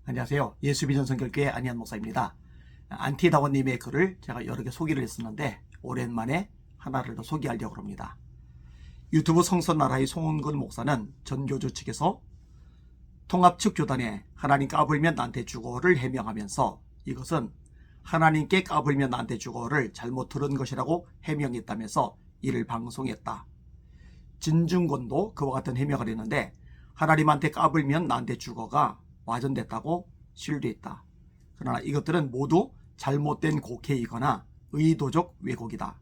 안녕하세요. 예수비전 성결교회 안희한 목사입니다. 안티다원님의 글을 제가 여러 개 소개를 했었는데 오랜만에 하나를 더 소개하려고 합니다. 유튜브 성선나라의 송은근 목사는 전교주 측에서 통합측 교단에 하나님 까불면 나한테 죽어를 해명하면서 이것은 하나님께 까불면 나한테 죽어를 잘못 들은 것이라고 해명했다면서 이를 방송했다. 진중권도 그와 같은 해명을 했는데 하나님한테 까불면 나한테 죽어가 와전됐다고 실루했다. 그러나 이것들은 모두 잘못된 곡해이거나 의도적 왜곡이다.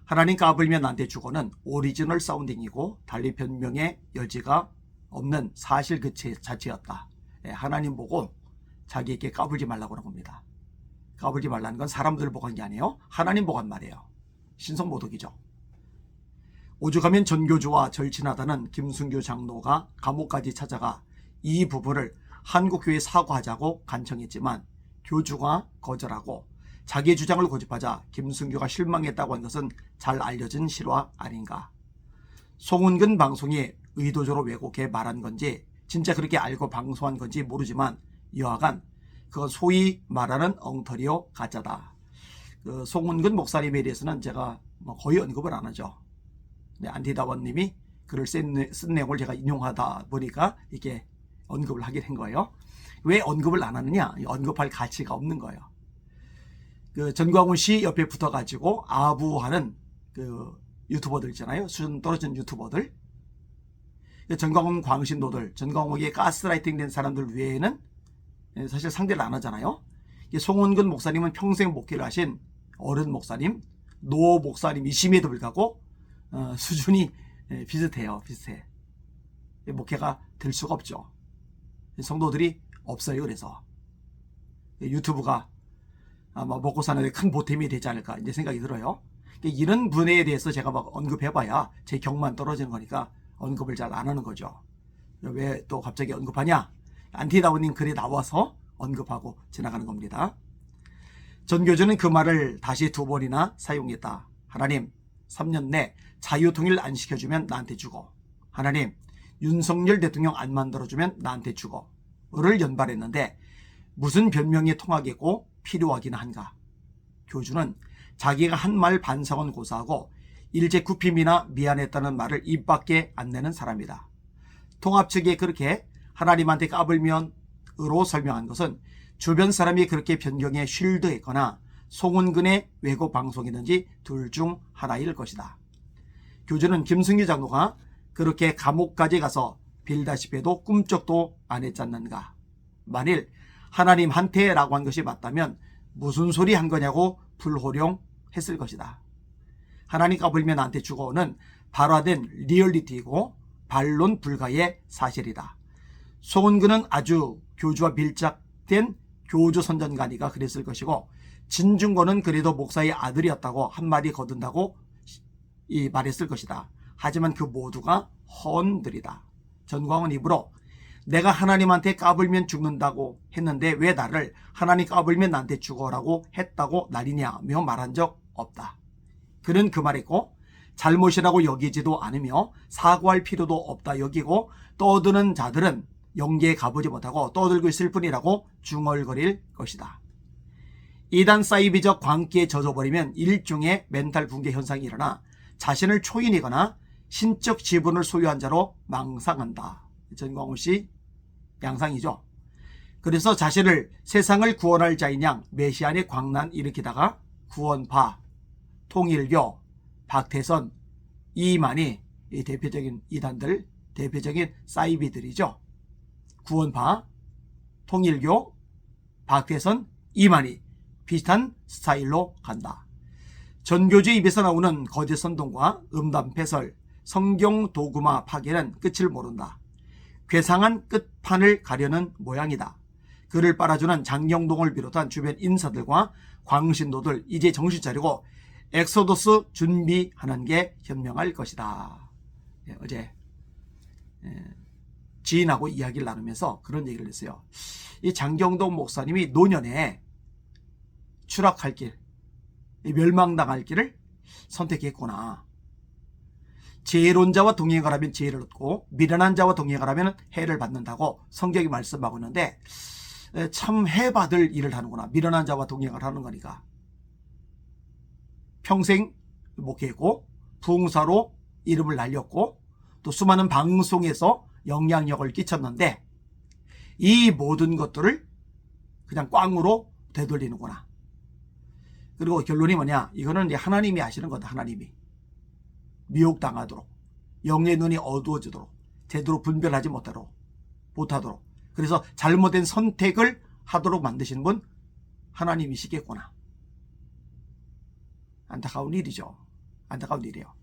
하나님 까불면 나한테 죽어는 오리지널 사운딩이고 달리 변명의 여지가 없는 사실 그 자체였다. 하나님 보고 자기에게 까불지 말라고 하는 겁니다. 까불지 말라는 건 사람들 보고 한 게 아니에요. 하나님 보고 한 말이에요. 신성모독이죠. 오죽하면 전교주와 절친하다는 김순규 장로가 감옥까지 찾아가 이 부부를 한국교회에 사과하자고 간청했지만 교주가 거절하고 자기의 주장을 고집하자 김순규가 실망했다고 한 것은 잘 알려진 실화 아닌가. 송은근 방송이 의도적으로 왜곡해 말한 건지 진짜 그렇게 알고 방송한 건지 모르지만 여하간 그건 소위 말하는 엉터리요 가짜다. 송은근 목사님에 대해서는 제가 거의 언급을 안 하죠. 안티다원님이 글을 쓴 내용을 제가 인용하다 보니까 이게 언급을 하게 된 거예요. 왜 언급을 안 하느냐? 언급할 가치가 없는 거예요. 전광훈 씨 옆에 붙어가지고 아부하는 유튜버들 있잖아요. 수준 떨어진 유튜버들. 전광훈 광신도들, 전광훈에게 가스라이팅 된 사람들 외에는 사실 상대를 안 하잖아요. 송은근 목사님은 평생 목회를 하신 어른 목사님, 노 목사님이심에도 불구하고 수준이 비슷해. 목회가 될 수가 없죠. 성도들이 없어요. 그래서 유튜브가 아마 먹고 사는데 큰 보탬이 되지 않을까 이제 생각이 들어요. 이런 분에 대해서 제가 막 언급해봐야 제 격만 떨어지는 거니까 언급을 잘 안 하는 거죠. 왜 또 갑자기 언급하냐? 안티다원님 글에 나와서 언급하고 지나가는 겁니다. 전교주는 그 말을 다시 2번이나 사용했다. 하나님, 3년 내 자유통일 안 시켜주면 나한테 죽어. 하나님, 윤석열 대통령 안 만들어주면 나한테 죽어를 연발했는데 무슨 변명이 통하겠고 필요하긴 한가. 교주는 자기가 한 말 반성은 고사하고 일제 굽힘이나 미안했다는 말을 입 밖에 안 내는 사람이다. 통합 측이 그렇게 하나님한테 까불면으로 설명한 것은 주변 사람이 그렇게 변경에 쉴드했거나 송은근의 왜곡 방송이든지 둘 중 하나일 것이다. 교주는 김승규 장로가 그렇게 감옥까지 가서 빌다시피 해도 꿈쩍도 안 했지 않는가. 만일 하나님한테라고 한 것이 맞다면 무슨 소리 한 거냐고 불호령했을 것이다. 하나님 까불면 나한테 죽어는 발화된 리얼리티이고 반론 불가의 사실이다. 송은근은 아주 교주와 밀착된 교주 선전가니까 그랬을 것이고 진중권은 그래도 목사의 아들이었다고 한마디 거둔다고 말했을 것이다. 하지만 그 모두가 허언들이다. 전광훈 입으로 내가 하나님한테 까불면 죽는다고 했는데 왜 나를 하나님 까불면 나한테 죽어라고 했다고 난리냐며 말한 적 없다. 그는 그 말했고 잘못이라고 여기지도 않으며 사과할 필요도 없다 여기고 떠드는 자들은 영계에 가보지 못하고 떠들고 있을 뿐이라고 중얼거릴 것이다. 이단 사이비적 광기에 젖어버리면 일종의 멘탈 붕괴 현상이 일어나 자신을 초인이거나 신적 지분을 소유한 자로 망상한다. 전광훈 씨 양상이죠. 그래서 자신을 세상을 구원할 자인 양 메시안의 광란 일으키다가 구원파, 통일교, 박태선, 이만희 이 대표적인 이단들, 대표적인 사이비들이죠. 구원파, 통일교, 박태선, 이만희 비슷한 스타일로 간다. 전교주 입에서 나오는 거짓 선동과 음담 패설, 성경 도구마 파괴는 끝을 모른다. 괴상한 끝판을 가려는 모양이다. 그를 빨아주는 장영동을 비롯한 주변 인사들과 광신도들 이제 정신 차리고 엑소더스 준비하는 게 현명할 것이다. 어제 지인하고 이야기를 나누면서 그런 얘기를 했어요. 이 장경동 목사님이 노년에 추락할 길, 멸망당할 길을 선택했구나. 지혜론자와 동행하라면 지혜를 얻고 미련한 자와 동행하라면 해를 받는다고 성경이 말씀하고 있는데 참 해받을 일을 하는구나. 미련한 자와 동행을 하는 거니까. 평생 목회했고 부흥사로 이름을 날렸고 또 수많은 방송에서 영향력을 끼쳤는데 이 모든 것들을 그냥 꽝으로 되돌리는구나. 그리고 결론이 뭐냐? 이거는 이제 하나님이 하시는 거다. 하나님이 미혹당하도록 영의 눈이 어두워지도록 제대로 분별하지 못하도록 그래서 잘못된 선택을 하도록 만드신 분 하나님이시겠구나. 안타까운 일이죠. 안타까운 일이에요.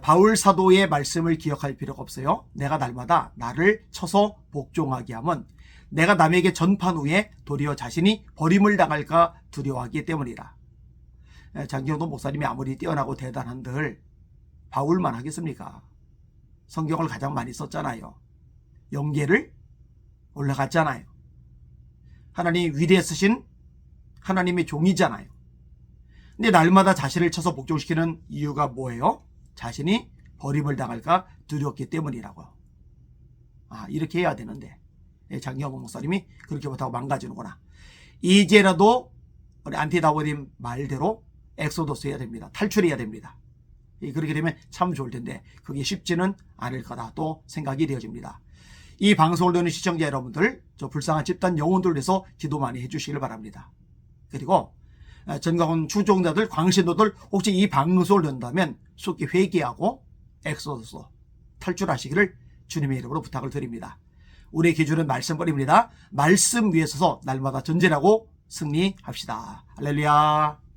바울 사도의 말씀을 기억할 필요가 없어요. 내가 날마다 나를 쳐서 복종하게 하면 내가 남에게 전판 후에 도리어 자신이 버림을 당할까 두려워하기 때문이다. 장경도 목사님이 아무리 뛰어나고 대단한들 바울만 하겠습니까? 성경을 가장 많이 썼잖아요. 영계를 올라갔잖아요. 하나님이 위대해 쓰신 하나님의 종이잖아요. 근데 날마다 자신을 쳐서 복종시키는 이유가 뭐예요? 자신이 버림을 당할까 두렵기 때문이라고. 이렇게 해야 되는데 장경호 목사님이 그렇게 못하고 망가지는구나. 이제라도 우리 안티다워님 말대로 엑소더스 해야 됩니다. 탈출해야 됩니다. 그렇게 되면 참 좋을 텐데 그게 쉽지는 않을 거다 또 생각이 되어집니다. 이 방송을 듣는 시청자 여러분들, 저 불쌍한 집단 영혼들을 위해서 기도 많이 해주시길 바랍니다. 그리고 전광훈 추종자들, 광신도들 혹시 이 방송을 듣는다면 속히 회개하고 엑소더스 탈출하시기를 주님의 이름으로 부탁을 드립니다. 우리의 기준은 말씀뿐입니다. 말씀 위에 서서 날마다 전진하고 승리합시다. 할렐루야.